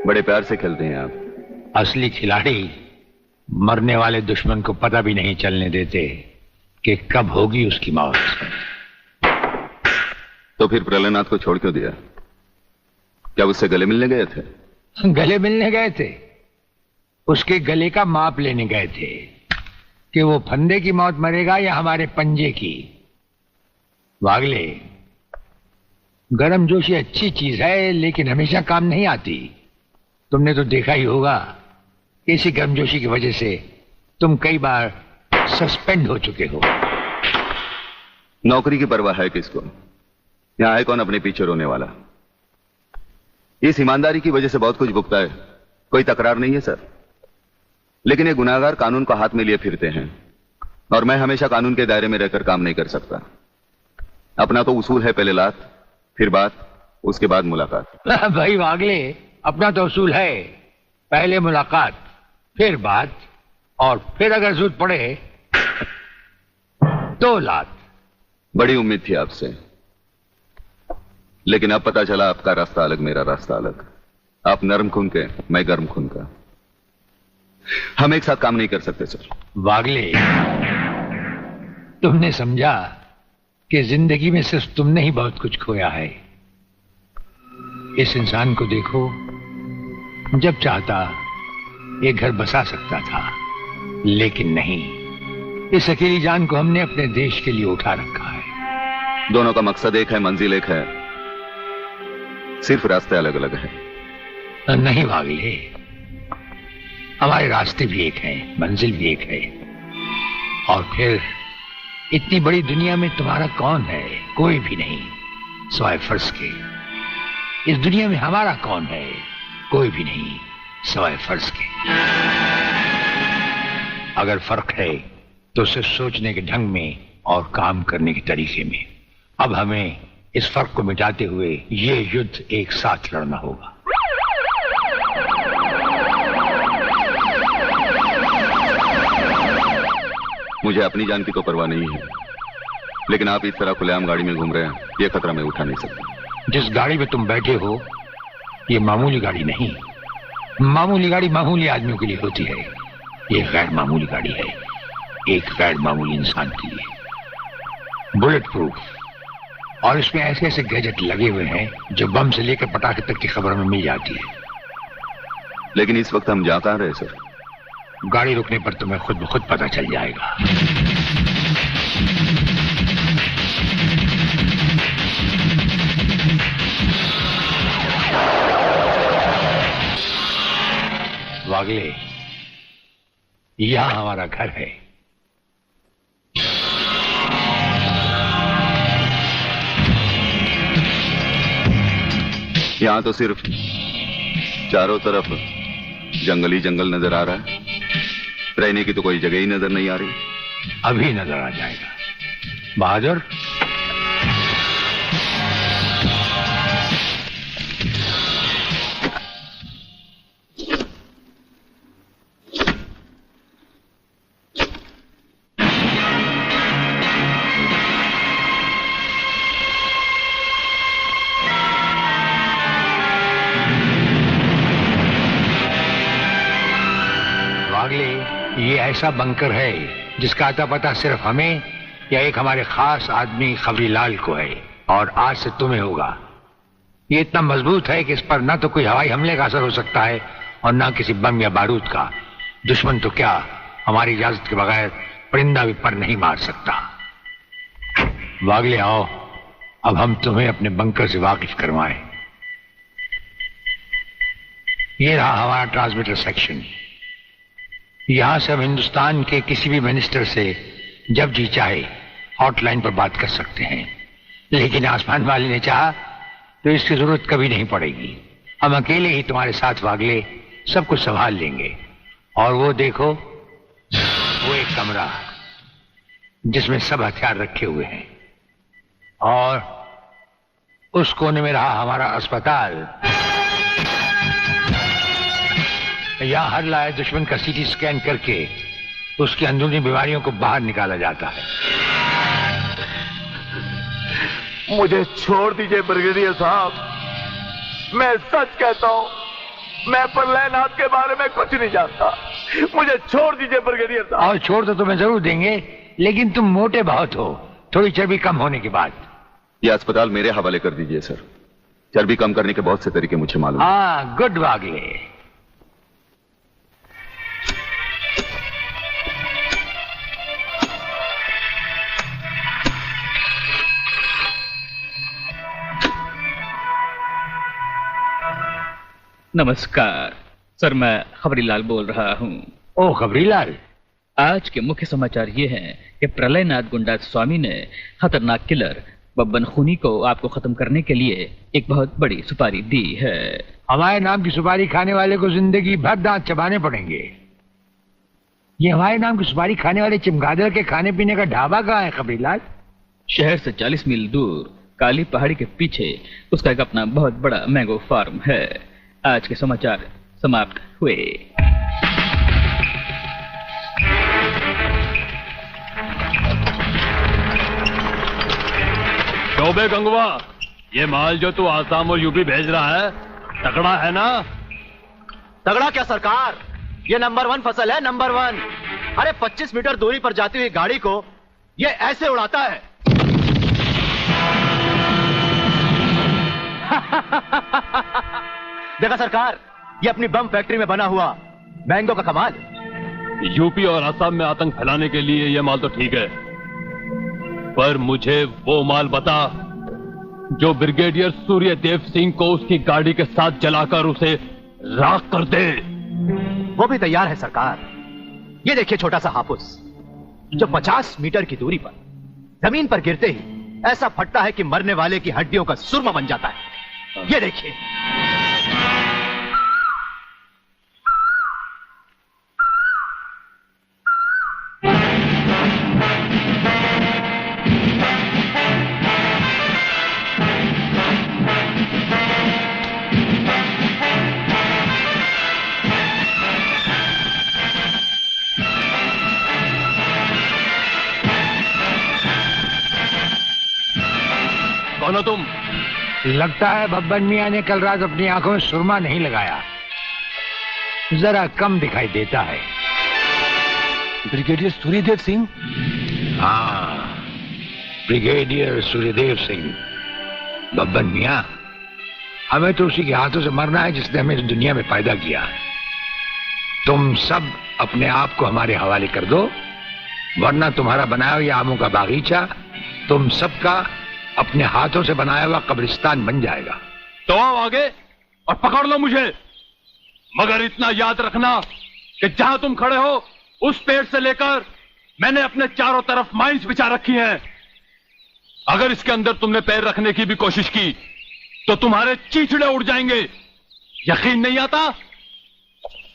बड़े प्यार से खेलते हैं आप। असली खिलाड़ी मरने वाले दुश्मन को पता भी नहीं चलने देते कि कब होगी उसकी मौत। तो फिर प्रलयनाथ को छोड़ क्यों दिया? क्या उससे गले मिलने गए थे? गले मिलने गए थे? उसके गले का माप लेने गए थे कि वो फंदे की मौत मरेगा या हमारे पंजे की। वागले, गर्मजोशी अच्छी चीज है लेकिन हमेशा काम नहीं आती। तुमने तो देखा ही होगा कि इसी गर्मजोशी की वजह से तुम कई बार सस्पेंड हो चुके हो। नौकरी की परवाह है किसको? यहां है कौन अपने पीछे रोने वाला? इस ईमानदारी की वजह से बहुत कुछ भुगता है, कोई तकरार नहीं है सर। लेकिन ये गुनाहगार कानून को हाथ में लिए फिरते हैं और मैं हमेशा कानून के दायरे में रहकर काम नहीं कर सकता। अपना तो उसूल है, पहले लात फिर बात, उसके बाद मुलाकात। भाई वागले, अपना तो उसूल है, पहले मुलाकात फिर बात और फिर अगर जरूरत पड़े तो लात। बड़ी उम्मीद थी आपसे, लेकिन अब पता चला आपका रास्ता अलग, मेरा रास्ता अलग। आप नरम खून के, मैं गर्म खून का। हम एक साथ काम नहीं कर सकते सर। वागले, तुमने समझा कि जिंदगी में सिर्फ तुमने ही बहुत कुछ खोया है। इस इंसान को देखो, जब चाहता एक घर बसा सकता था, लेकिन नहीं। इस अकेली जान को हमने अपने देश के लिए उठा रखा है। दोनों का मकसद एक है, मंजिल एक है, सिर्फ रास्ते अलग अलग हैं। नहीं वागले, हमारे रास्ते भी एक हैं, मंजिल भी एक है। और फिर इतनी बड़ी दुनिया में तुम्हारा कौन है? कोई भी नहीं, सिवाय फर्ज के। इस दुनिया में हमारा कौन है? कोई भी नहीं, सिवाय फर्ज के। अगर फर्क है तो सिर्फ सोचने के ढंग में और काम करने के तरीके में। अब हमें इस फर्क को मिटाते हुए ये युद्ध एक साथ लड़ना होगा। मुझे अपनी जान की तो परवाह नहीं है, लेकिन आप इस तरह खुलेआम गाड़ी में घूम रहे हैं, यह खतरा मैं उठा नहीं सकता। जिस गाड़ी में तुम बैठे हो ये मामूली गाड़ी नहीं। मामूली गाड़ी मामूली आदमियों के लिए होती है, ये गैर मामूली गाड़ी है, एक गैर मामूली इंसान के लिए। बुलेट प्रूफ, और इसमें ऐसे ऐसे गैजेट लगे हुए हैं जो बम से लेकर पटाखे तक की खबर में मिल जाती है। लेकिन इस वक्त हम जा कहां रहे सर? गाड़ी रुकने पर तुम्हें खुद ब खुद पता चल जाएगा। वागले, यहां हमारा घर है। यहां तो सिर्फ चारों तरफ जंगल ही जंगल नजर आ रहा है, रहने की तो कोई जगह ही नजर नहीं आ रही। अभी नजर आ जाएगा बहादुर। ये ऐसा बंकर है जिसका अता पता सिर्फ हमें या एक हमारे खास आदमी खबरीलाल को है, और आज से तुम्हें होगा। ये इतना मजबूत है कि इस पर ना तो कोई हवाई हमले का असर हो सकता है और ना किसी बम या बारूद का। दुश्मन तो क्या, हमारी इजाजत के बगैर परिंदा भी पर नहीं मार सकता। वागले आओ, अब हम तुम्हें अपने बंकर से वाकिफ करवाएं। ये रहा हमारा ट्रांसमीटर सेक्शन। यहां से हम हिंदुस्तान के किसी भी मिनिस्टर से जब जी चाहे हॉटलाइन पर बात कर सकते हैं, लेकिन आसमान वाले ने चाहा तो इसकी जरूरत कभी नहीं पड़ेगी। हम अकेले ही तुम्हारे साथ वागले सब कुछ संभाल लेंगे। और वो देखो, वो एक कमरा जिसमें सब हथियार रखे हुए हैं, और उस कोने में रहा हमारा अस्पताल। यहां हर लाए दुश्मन का सीटी स्कैन करके उसकी अंदरूनी बीमारियों को बाहर निकाला जाता है। मुझे छोड़ दीजिए ब्रिगेडियर साहब, मैं सच कहता हूं, मैं प्रलयनाथ के बारे में कुछ नहीं जानता। मुझे छोड़ दीजिए ब्रिगेडियर साहब। और छोड़ तो तुम्हें जरूर देंगे, लेकिन तुम मोटे बहुत हो, थोड़ी चर्बी कम होने के बाद। ये अस्पताल मेरे हवाले कर दीजिए सर। चर्बी कम करने के बहुत से तरीके मुझे मालूम है। हाँ, गुड वागले। नमस्कार सर, मैं खबरीलाल बोल रहा हूँ। ओ खबरीलाल, आज के मुख्य समाचार ये हैं कि प्रलयनाथ गुंडा स्वामी ने खतरनाक किलर बब्बन खूनी को आपको खत्म करने के लिए एक बहुत बड़ी सुपारी दी है। हमारे नाम की सुपारी खाने वाले को जिंदगी भर दांत चबाने पड़ेंगे। ये हमारे नाम की सुपारी खाने वाले चमगादड़ के खाने पीने का ढाबा कहाँ है खबरीलाल? शहर से 40 मील दूर काली पहाड़ी के पीछे उसका एक अपना बहुत बड़ा मैंगो फार्म है। आज के समाचार समाप्त हुए। चौबे गंगवा, ये माल जो तू आसाम और यूपी भेज रहा है तगड़ा है ना? तगड़ा क्या सरकार, ये नंबर 1 फसल है, नंबर 1। अरे 25 मीटर दूरी पर जाती हुई गाड़ी को ये ऐसे उड़ाता है। देखा सरकार, ये अपनी बम फैक्ट्री में बना हुआ मैंगो का कमाल। यूपी और आसाम में आतंक फैलाने के लिए ये माल तो ठीक है, पर मुझे वो माल बता जो ब्रिगेडियर सूर्यदेव सिंह को उसकी गाड़ी के साथ जलाकर उसे राख कर दे। वो भी तैयार है सरकार। ये देखिए छोटा सा हापुस जो 50 मीटर की दूरी पर जमीन पर गिरते ही ऐसा फटता है कि मरने वाले की हड्डियों का सुरमा बन जाता है। ये देखिए। कौन हो तुम? लगता है बब्बन मियां ने कल रात अपनी आंखों में सुरमा नहीं लगाया, जरा कम दिखाई देता है। ब्रिगेडियर सूर्यदेव सिंह? हाँ, ब्रिगेडियर सूर्यदेव सिंह। बब्बन मियां, हमें तो उसी के हाथों से मरना है जिसने हमें इस दुनिया में पैदा किया। तुम सब अपने आप को हमारे हवाले कर दो, वरना तुम्हारा बनाया हुआ आमों का बागीचा तुम सबका अपने हाथों से बनाया हुआ कब्रिस्तान बन जाएगा। तो आओ आगे और पकड़ लो मुझे, मगर इतना याद रखना कि जहां तुम खड़े हो उस पेड़ से लेकर मैंने अपने चारों तरफ माइंस बिछा रखी हैं। अगर इसके अंदर तुमने पैर रखने की भी कोशिश की तो तुम्हारे चीथड़े उड़ जाएंगे। यकीन नहीं आता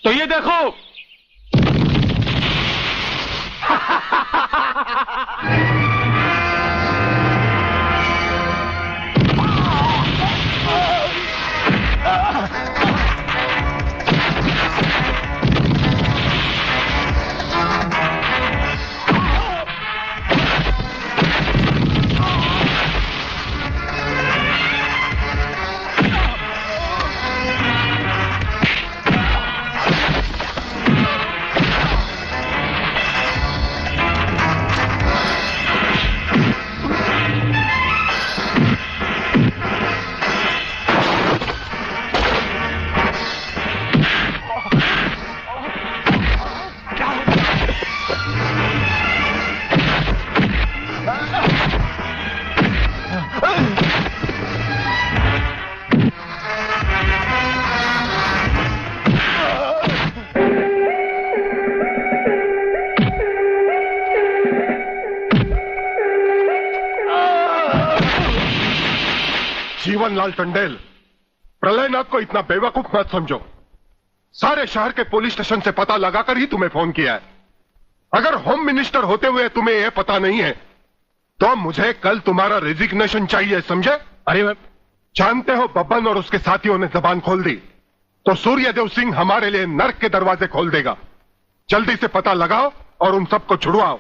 तो ये देखो। जीवनलाल टंडेल, प्रलयनाथ को इतना बेवकूफ मत समझो। सारे शहर के पुलिस स्टेशन से पता लगाकर ही तुम्हें फोन किया है। अगर होम मिनिस्टर होते हुए तुम्हें यह पता नहीं है तो मुझे कल तुम्हारा रेजिग्नेशन चाहिए, समझे? अरे जानते हो बब्बन और उसके साथियों ने जबान खोल दी तो सूर्यदेव सिंह हमारे लिए नर्क के दरवाजे खोल देगा। जल्दी से पता लगाओ और उन सबको छुड़वाओ।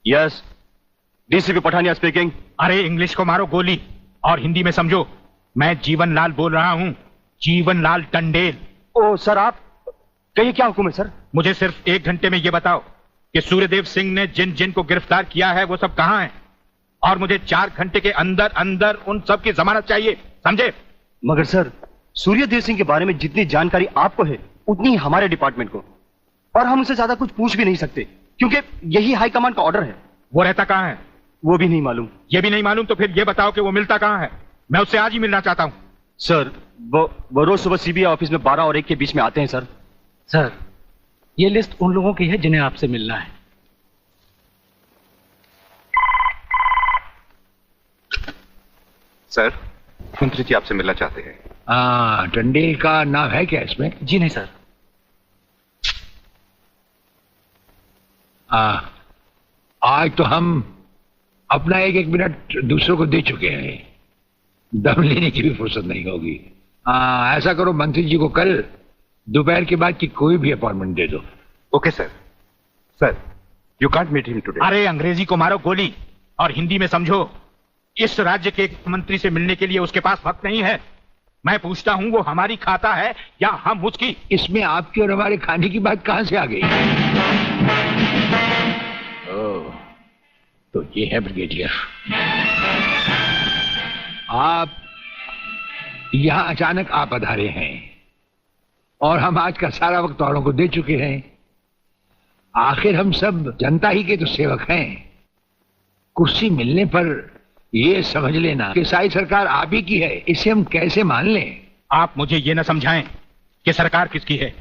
Yes, DCP Pathania speaking. अरे इंग्लिश को मारो गोली और हिंदी में समझो। मैं जीवनलाल बोल रहा हूं, जीवनलाल टंडेल। ओ सर, आप कहिए, क्या हुक्म है सर? मुझे सिर्फ 1 घंटे में यह बताओ कि सूर्यदेव सिंह ने जिन जिन को गिरफ्तार किया है वो सब कहां हैं, और मुझे 4 घंटे के अंदर अंदर उन सब की जमानत चाहिए, समझे? मगर सर, सूर्यदेव सिंह के बारे में जितनी जानकारी आपको है उतनी ही हमारे डिपार्टमेंट को, और हम उसे ज्यादा कुछ पूछ भी नहीं सकते क्योंकि यही हाई कमांड का ऑर्डर है। वो रहता कहां है? वो भी नहीं मालूम। ये भी नहीं मालूम? तो फिर ये बताओ कि वो मिलता कहां है? मैं उससे आज ही मिलना चाहता हूं। सर, वो रोज सुबह सीबीआई ऑफिस में 12 और 1 के बीच में आते हैं सर। सर, ये लिस्ट उन लोगों की है जिन्हें आपसे मिलना है। सर, मंत्री जी आपसे मिलना चाहते हैं। टंडेल का नाम है क्या इसमें? जी नहीं सर। आज तो हम अपना 1-1 मिनट दूसरों को दे चुके हैं, दम लेने की भी फुर्सत नहीं होगी। ऐसा करो, मंत्री जी को कल दोपहर के बाद की कोई भी अपॉइंटमेंट दे दो। Okay sir. Sir, you can't meet him today. अरे अंग्रेजी को मारो गोली और हिंदी में समझो। इस राज्य के मंत्री से मिलने के लिए उसके पास वक्त नहीं है। मैं पूछता हूं, वो हमारी खाता है या हम उसकी? इसमें आपकी और हमारे खाने की बात कहां से आ गई? तो ये है ब्रिगेडियर, आप यहां अचानक आप पधारे हैं और हम आज का सारा वक्त औरों को दे चुके हैं। आखिर हम सब जनता ही के तो सेवक हैं। कुर्सी मिलने पर ये समझ लेना कि सारी सरकार आप ही की है, इसे हम कैसे मान लें? आप मुझे ये न समझाएं कि सरकार किसकी है।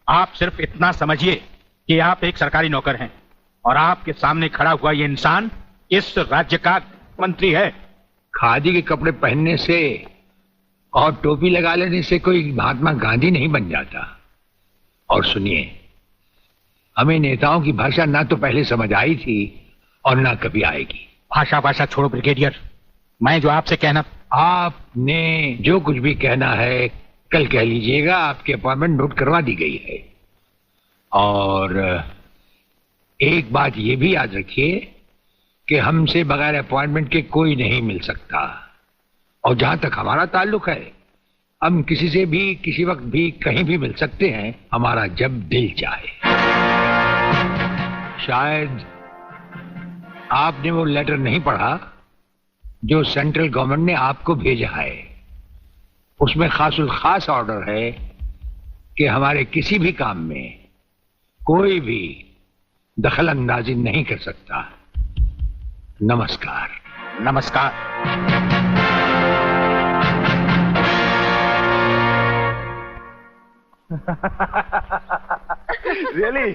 आप सिर्फ इतना समझिए कि आप एक सरकारी नौकर हैं और आपके सामने खड़ा हुआ ये इंसान इस राज्य का मंत्री है। खादी के कपड़े पहनने से और टोपी लगा लेने से कोई महात्मा गांधी नहीं बन जाता। और सुनिए, हमें नेताओं की भाषा ना तो पहले समझ आई थी और ना कभी आएगी। भाषा छोड़ो ब्रिगेडियर, मैं जो आपसे कहना। आपने जो कुछ भी कहना है कल कह लीजिएगा, आपकी अपॉइंटमेंट नोट करवा दी गई है। और एक बात ये भी याद रखिए कि हमसे बगैर अपॉइंटमेंट के कोई नहीं मिल सकता। और जहां तक हमारा ताल्लुक है, हम किसी से भी किसी वक्त भी कहीं भी मिल सकते हैं, हमारा जब दिल चाहे। शायद आपने वो लेटर नहीं पढ़ा जो सेंट्रल गवर्नमेंट ने आपको भेजा है। उसमें खासुल खास ऑर्डर है कि हमारे किसी भी काम में कोई भी दखल अंदाजी नहीं कर सकता। नमस्कार। नमस्कार। रियली?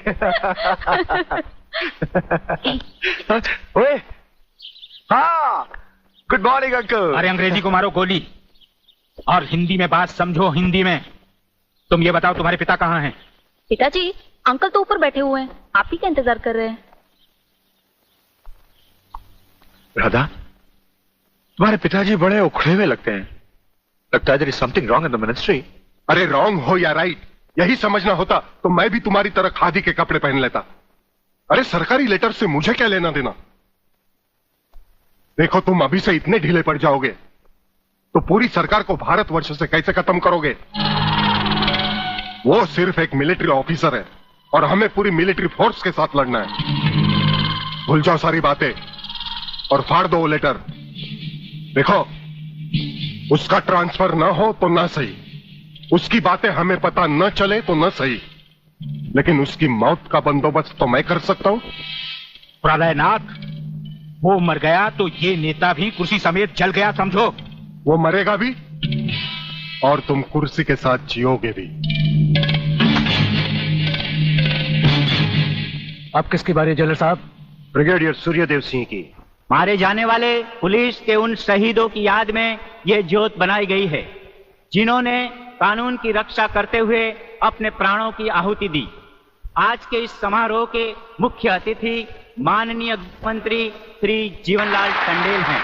ओए, हाँ, गुड मॉर्निंग अंकल। अरे अंग्रेजी को मारो गोली और हिंदी में बात समझो। हिंदी में तुम ये बताओ, तुम्हारे पिता कहाँ हैं? पिताजी, अंकल तो ऊपर बैठे हुए हैं, आप ही का इंतजार कर रहे हैं। राधा, तुम्हारे पिताजी बड़े उखड़े हुए लगते हैं। लगता है there is something wrong in the ministry. अरे रॉन्ग हो या राइट, यही समझना होता तो मैं भी तुम्हारी तरह खादी के कपड़े पहन लेता। अरे सरकारी लेटर से मुझे क्या लेना देना? देखो, तुम अभी से इतने ढीले पड़ जाओगे तो पूरी सरकार को भारतवर्ष से कैसे खत्म करोगे? वो सिर्फ एक मिलिट्री ऑफिसर है और हमें पूरी मिलिट्री फोर्स के साथ लड़ना है। भूल जाओ सारी बातें और फाड़ दो वो लेटर। देखो, उसका ट्रांसफर ना हो तो ना सही, उसकी बातें हमें पता न चले तो न सही, लेकिन उसकी मौत का बंदोबस्त तो मैं कर सकता हूं। प्रलयनाथ, वो मर गया तो ये नेता भी कुर्सी समेत जल गया, समझो। वो मरेगा भी और तुम कुर्सी के साथ जियोगे भी। अब किसकी बारी है जनरल साहब? ब्रिगेडियर सूर्यदेव सिंह की। मारे जाने वाले पुलिस के उन शहीदों की याद में ये ज्योत बनाई गई है जिन्होंने कानून की रक्षा करते हुए अपने प्राणों की आहुति दी। आज के इस समारोह के मुख्य अतिथि माननीय मंत्री श्री जीवनलाल टंडेल हैं।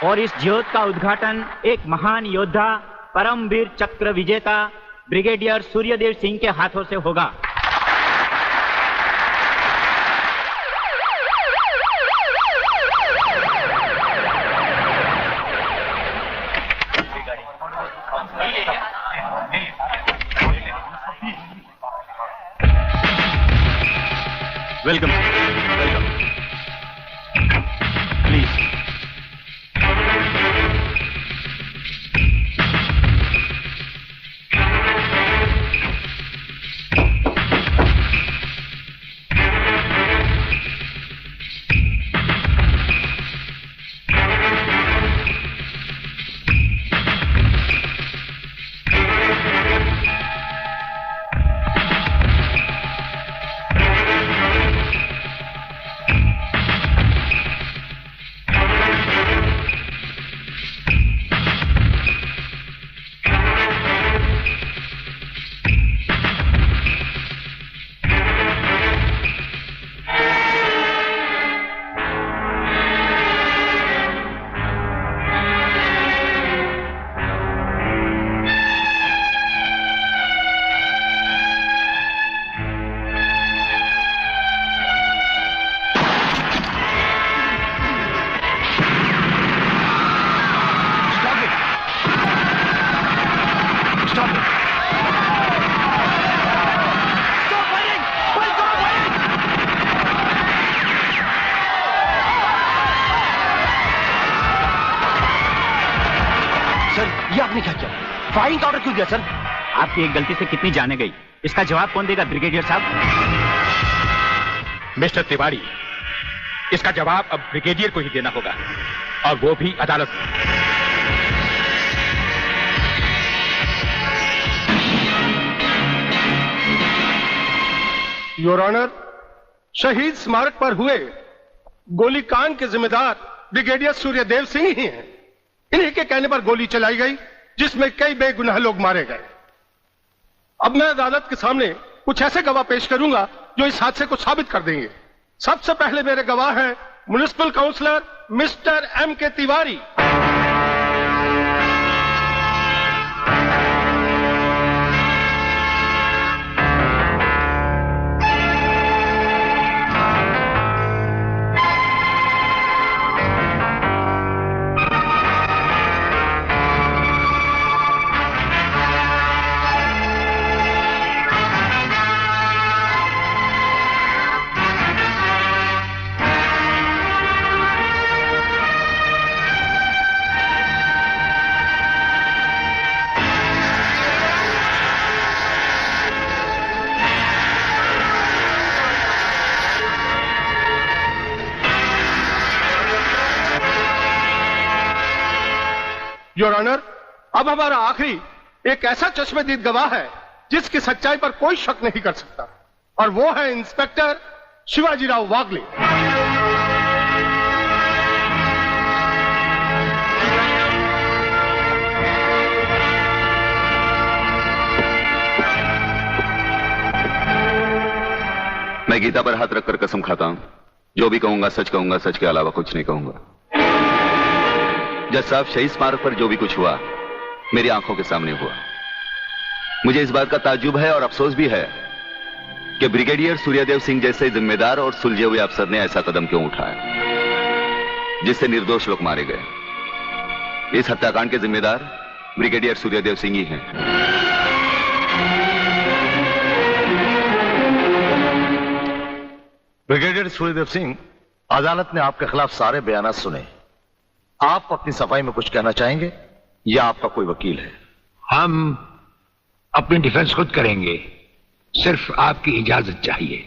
और इस ज्योत का उद्घाटन एक महान योद्धा, परमवीर चक्र विजेता ब्रिगेडियर सूर्यदेव सिंह के हाथों से होगा। Welcome welcome. प्लीज। फायरिंग का ऑर्डर क्यों दिया सर? आपकी एक गलती से कितनी जाने गई, इसका जवाब कौन देगा ब्रिगेडियर साहब? मिस्टर तिवारी, इसका जवाब अब ब्रिगेडियर को ही देना होगा, और वो भी अदालत में। योर ऑनर, शहीद स्मारक पर हुए गोलीकांड के जिम्मेदार ब्रिगेडियर सूर्यदेव सिंह ही हैं। इन्हीं के कहने पर गोली चलाई गई, जिसमें कई बेगुनाह लोग मारे गए। अब मैं अदालत के सामने कुछ ऐसे गवाह पेश करूंगा जो इस हादसे को साबित कर देंगे। सबसे पहले मेरे गवाह हैं municipal councillor mister M.K. Tiwari. Your honour, अब हमारा आखिरी एक ऐसा चश्मदीद गवाह है जिसकी सच्चाई पर कोई शक नहीं कर सकता, और वो है इंस्पेक्टर शिवाजीराव वागले। मैं गीता पर हाथ रखकर कसम खाता हूं, जो भी कहूंगा सच कहूंगा, सच के अलावा कुछ नहीं कहूंगा। जज साहब, शहीद स्मारक पर जो भी कुछ हुआ मेरी आंखों के सामने हुआ। मुझे इस बात का ताज्जुब है और अफसोस भी है कि ब्रिगेडियर सूर्यदेव सिंह जैसे जिम्मेदार और सुलझे हुए अफसर ने ऐसा कदम क्यों उठाया जिससे निर्दोष लोग मारे गए। इस हत्याकांड के जिम्मेदार ब्रिगेडियर सूर्यदेव सिंह ही हैं। ब्रिगेडियर सूर्यदेव सिंह, अदालत ने आपके खिलाफ सारे बयान सुने। आप अपनी सफाई में कुछ कहना चाहेंगे या आपका कोई वकील है? हम अपनी डिफेंस खुद करेंगे, सिर्फ आपकी इजाजत चाहिए।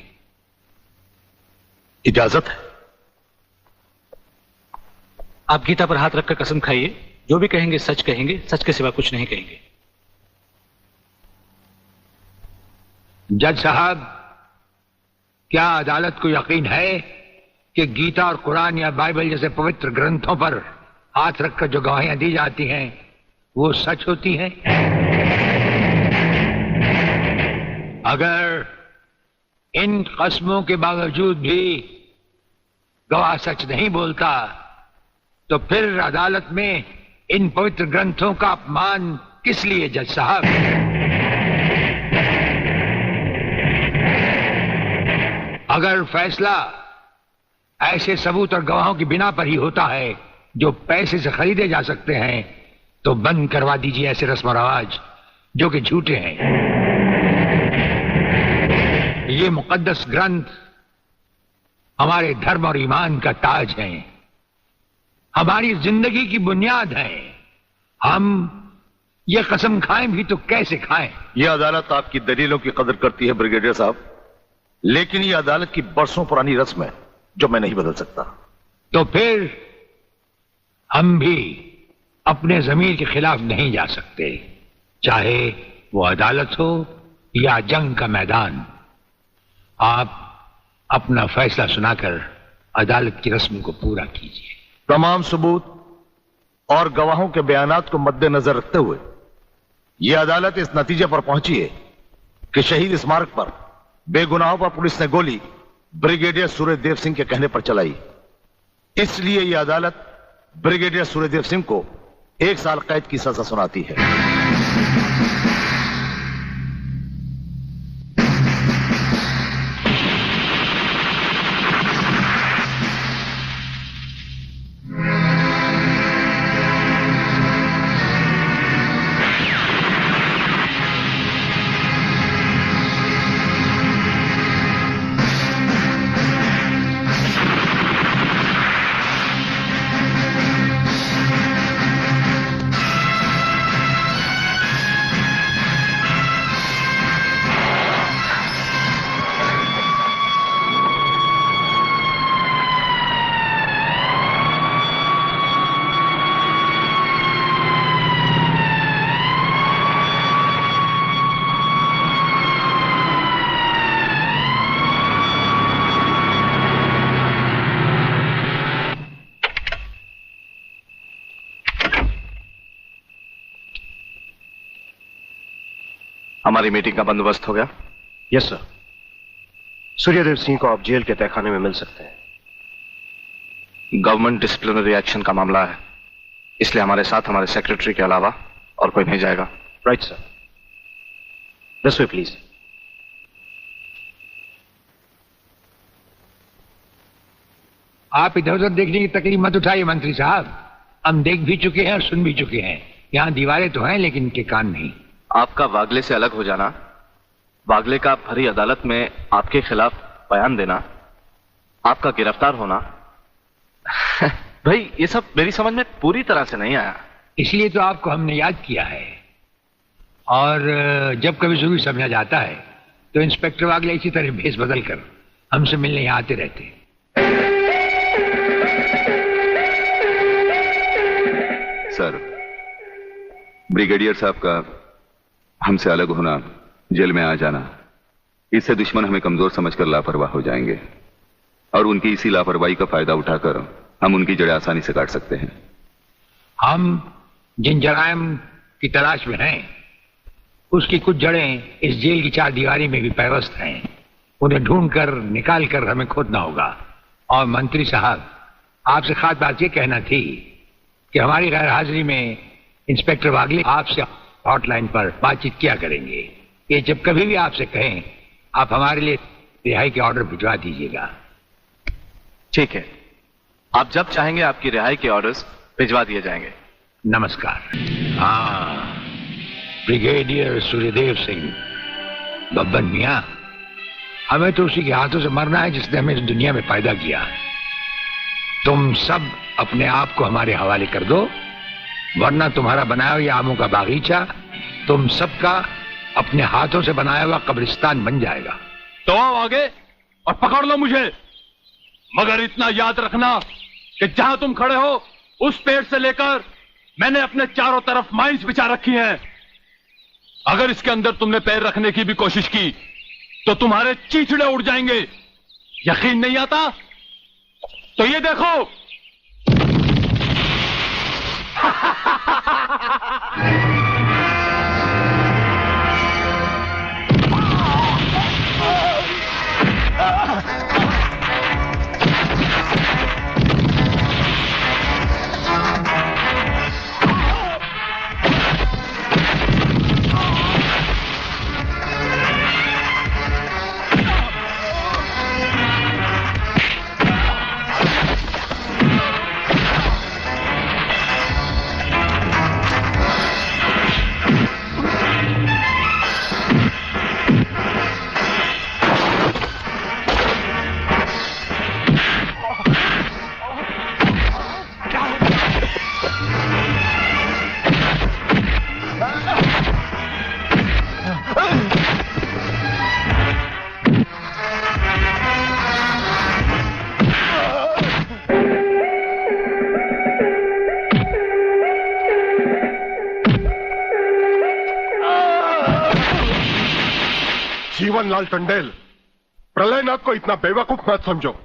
इजाजत है? आप गीता पर हाथ रखकर कसम खाइए, जो भी कहेंगे सच कहेंगे, सच के सिवा कुछ नहीं कहेंगे। जज साहब, क्या अदालत को यकीन है कि गीता और कुरान या बाइबल जैसे पवित्र ग्रंथों पर हाथ रखकर जो गवाहियां दी जाती हैं वो सच होती हैं? अगर इन कस्मों के बावजूद भी गवाह सच नहीं बोलता तो फिर अदालत में इन पवित्र ग्रंथों का अपमान किस लिए जज साहब? अगर फैसला ऐसे सबूत और गवाहों की बिना पर ही होता है जो पैसे से खरीदे जा सकते हैं, तो बंद करवा दीजिए ऐसे रस्म रवाज जो कि झूठे हैं। ये मुकद्दस ग्रंथ हमारे धर्म और ईमान का ताज हैं, हमारी जिंदगी की बुनियाद हैं। हम ये कसम खाएं भी तो कैसे खाएं? यह अदालत आपकी दलीलों की कदर करती है ब्रिगेडियर साहब, लेकिन यह अदालत की बरसों पुरानी रस्म है जो मैं नहीं बदल सकता। तो फिर हम भी अपने जमीर के खिलाफ नहीं जा सकते, चाहे वो अदालत हो या जंग का मैदान। आप अपना फैसला सुनाकर अदालत की रस्म को पूरा कीजिए। तमाम सबूत और गवाहों के बयानात को मद्देनजर रखते हुए यह अदालत इस नतीजे पर पहुंची है कि शहीद स्मारक पर बेगुनाहों पर पुलिस ने गोली ब्रिगेडियर सूर्यदेव सिंह के कहने पर चलाई। इसलिए यह अदालत ब्रिगेडियर सूर्यदेव सिंह को 1 साल कैद की सजा सुनाती है। हमारी मीटिंग का बंदोबस्त हो गया? Yes sir. सूर्यदेव सिंह को आप जेल के तहखाने में मिल सकते हैं। गवर्नमेंट डिसिप्लिनरी एक्शन का मामला है, इसलिए हमारे साथ हमारे सेक्रेटरी के अलावा और कोई नहीं जाएगा। Right sir. This way please. आप इधर उधर देखने की तकलीफ मत उठाइए मंत्री साहब, हम देख भी चुके हैं और सुन भी चुके हैं। यहाँ दीवारें तो हैं लेकिन इनके कान नहीं। आपका वागले से अलग हो जाना, वागले का भरी अदालत में आपके खिलाफ बयान देना, आपका गिरफ्तार होना भाई ये सब मेरी समझ में पूरी तरह से नहीं आया। इसलिए तो आपको हमने याद किया है, और जब कभी जरूरी समझा जाता है तो इंस्पेक्टर वागले इसी तरह भेस बदल कर हमसे मिलने यहाँ आते रहते हैं। सर, ब्रिगेडियर साहब का हमसे अलग होना, जेल में आ जाना, इससे दुश्मन हमें कमजोर समझकर लापरवाह हो जाएंगे और उनकी इसी लापरवाही का फायदा उठाकर हम उनकी जड़ें आसानी से काट सकते हैं। हम जिन जराइम की तलाश में हैं, उसकी कुछ जड़ें इस जेल की 4 दीवारी में भी पैवस्त हैं। उन्हें ढूंढकर निकाल कर हमें खोदना होगा। और मंत्री साहब, आपसे खास बात यह कहना थी कि हमारी गैर हाजिरी में इंस्पेक्टर वागले आपसे हॉटलाइन पर बातचीत किया करेंगे। ये जब कभी भी आपसे कहें, आप हमारे लिए रिहाई के ऑर्डर भिजवा दीजिएगा। ठीक है, आप जब चाहेंगे आपकी रिहाई के ऑर्डर्स भिजवा दिए जाएंगे। नमस्कार। हाँ, ब्रिगेडियर सूर्यदेव सिंह, बब्बन मियां, हमें तो उसी के हाथों से मरना है जिसने हमें इस दुनिया में पैदा किया। तुम सब अपने आप को हमारे हवाले कर दो, वरना तुम्हारा बनाया हुआ आमों का बागीचा तुम सबका अपने हाथों से बनाया हुआ कब्रिस्तान बन जाएगा। तो आओ आगे और पकड़ लो मुझे, मगर इतना याद रखना कि जहां तुम खड़े हो उस पेड़ से लेकर मैंने अपने चारों तरफ माइंस बिछा रखी हैं। अगर इसके अंदर तुमने पैर रखने की भी कोशिश की तो तुम्हारे चीथड़े उड़ जाएंगे। यकीन नहीं आता तो ये देखो। जीवनलाल टंडेल, प्रलयनाथ को इतना बेवकूफ मत समझो।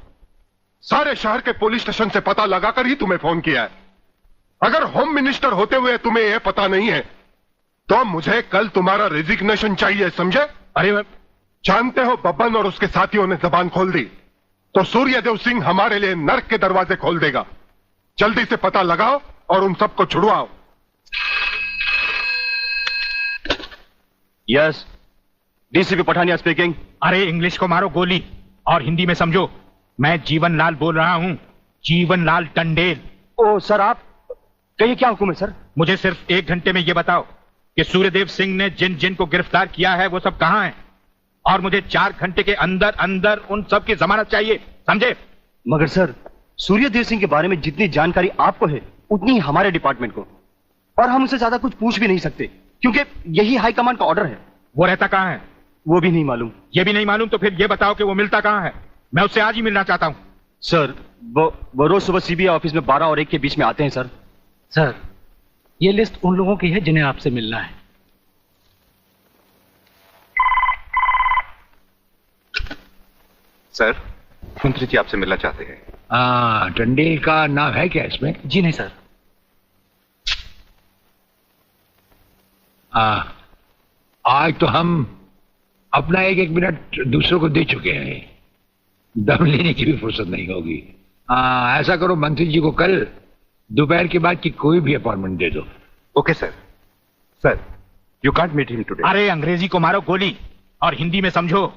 सारे शहर के पुलिस स्टेशन से पता लगाकर ही तुम्हें फोन किया है। अगर होम मिनिस्टर होते हुए तुम्हें यह पता नहीं है तो मुझे कल तुम्हारा रेजिग्नेशन चाहिए, समझे? अरे जानते हो बब्बन और उसके साथियों ने जबान खोल दी तो सूर्यदेव सिंह हमारे लिए नर्क के दरवाजे खोल देगा। जल्दी से पता लगाओ और उन सबको छुड़वाओ। Yes, DCP Pathania speaking. अरे इंग्लिश को मारो गोली और हिंदी में समझो। मैं जीवनलाल बोल रहा हूं, जीवनलाल टंडेल। ओ सर, आप कहिए, क्या हुक्म है सर? मुझे सिर्फ 1 घंटे में यह बताओ कि सूर्यदेव सिंह ने जिन जिन को गिरफ्तार किया है वो सब कहां हैं, और मुझे 4 घंटे के अंदर अंदर उन सब की जमानत चाहिए, समझे? मगर सर, सूर्यदेव सिंह के बारे में जितनी जानकारी आपको है उतनी ही हमारे डिपार्टमेंट को, और हम उसे ज्यादा कुछ पूछ भी नहीं सकते क्योंकि यही हाई कमांड का ऑर्डर है। वो रहता कहां है? वो भी नहीं मालूम। ये भी नहीं मालूम तो फिर ये बताओ कि वो मिलता कहां है? मैं उससे आज ही मिलना चाहता हूं। सर, वो रोज सुबह सीबीआई ऑफिस में 12 और 1 के बीच में आते हैं सर। सर, ये लिस्ट उन लोगों की है जिन्हें आपसे मिलना है। सर, मंत्री जी आपसे मिलना चाहते हैं। टंडेल का नाम है क्या इसमें? जी नहीं सर। आज तो हम अपना 1-1 मिनट दूसरों को दे चुके हैं, दम लेने की भी फुर्सत नहीं होगी। ऐसा करो, मंत्री जी को कल दोपहर के बाद की कोई भी अपॉइंटमेंट दे दो। Okay sir. Sir, you can't meet him today. अरे अंग्रेजी को मारो गोली और हिंदी में समझो।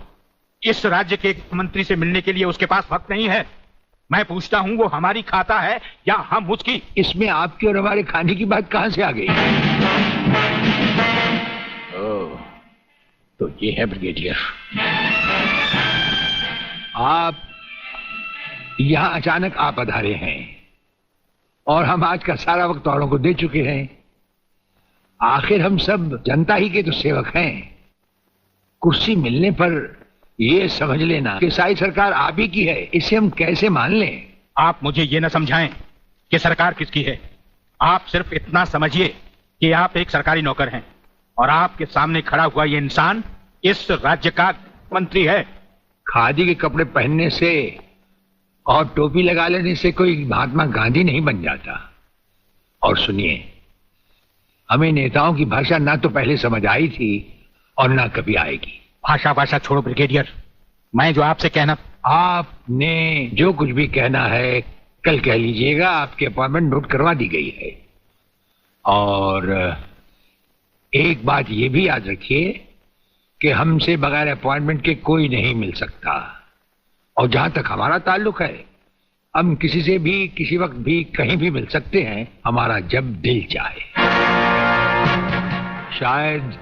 इस राज्य के मंत्री से मिलने के लिए उसके पास वक्त नहीं है। मैं पूछता हूं, वो हमारी खाता है या हम उसकी? इसमें आपकी और हमारे खाने की बात कहां से आ गई? तो ये है ब्रिगेडियर, आप यहां अचानक आ पधारे हैं और हम आज का सारा वक्त औरों को दे चुके हैं। आखिर हम सब जनता ही के तो सेवक हैं। कुर्सी मिलने पर ये समझ लेना कि सारी सरकार आप ही की है, इसे हम कैसे मान लें? आप मुझे ये न समझाएं कि सरकार किसकी है। आप सिर्फ इतना समझिए कि आप एक सरकारी नौकर हैं और आपके सामने खड़ा हुआ ये इंसान इस राज्य का मंत्री है। खादी के कपड़े पहनने से और टोपी लगा लेने से कोई महात्मा गांधी नहीं बन जाता। और सुनिए, हमें नेताओं की भाषा ना तो पहले समझ आई थी और ना कभी आएगी। भाषा छोड़ो ब्रिगेडियर, मैं जो आपसे कहना। आपने जो कुछ भी कहना है कल कह लीजिएगा, आपकी अपॉइंटमेंट नोट करवा दी गई है। और एक बात ये भी याद रखिए कि हमसे बगैर अपॉइंटमेंट के कोई नहीं मिल सकता। और जहां तक हमारा ताल्लुक है, हम किसी से भी किसी वक्त भी कहीं भी मिल सकते हैं, हमारा जब दिल चाहे। शायद